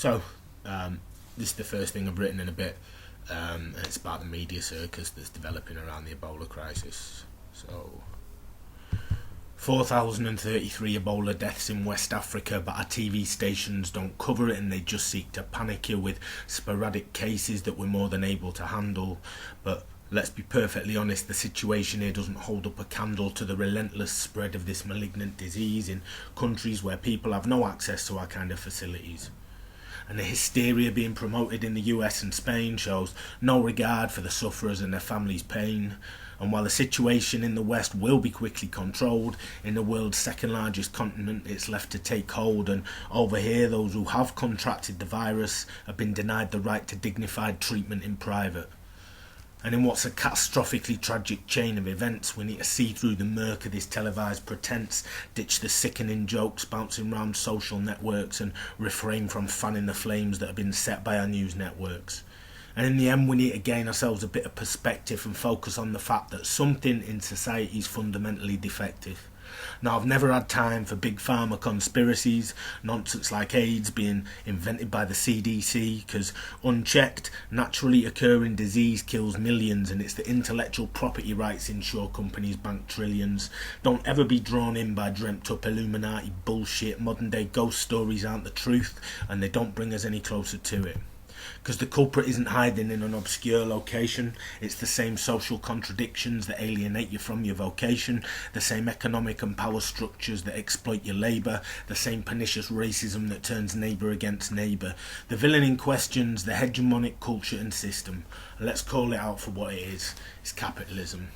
So, this is the first thing I've written in a bit. And it's about the media circus that's developing around the Ebola crisis. So, 4,033 Ebola deaths in West Africa, but our TV stations don't cover it and they just seek to panic you with sporadic cases that we're more than able to handle. But let's be perfectly honest, the situation here doesn't hold up a candle to the relentless spread of this malignant disease in countries where people have no access to our kind of facilities. And the hysteria being promoted in the US and Spain shows no regard for the sufferers and their families' pain. And while the situation in the West will be quickly controlled, in the world's second largest continent it's left to take hold, and over here those who have contracted the virus have been denied the right to dignified treatment in private. And in what's a catastrophically tragic chain of events, we need to see through the murk of this televised pretense, ditch the sickening jokes bouncing around social networks, and refrain from fanning the flames that have been set by our news networks. And in the end, we need to gain ourselves a bit of perspective and focus on the fact that something in society is fundamentally defective. Now, I've never had time for big pharma conspiracies, nonsense like AIDS being invented by the CDC, because unchecked, naturally occurring disease kills millions, and it's the intellectual property rights ensure companies bank trillions. Don't ever be drawn in by dreamt up Illuminati bullshit. Modern day ghost stories aren't the truth, and they don't bring us any closer to it. Because the culprit isn't hiding in an obscure location. It's the same social contradictions that alienate you from your vocation, the same economic and power structures that exploit your labour, the same pernicious racism that turns neighbour against neighbour. The villain in question's the hegemonic culture and system. And let's call it out for what it is. It's capitalism.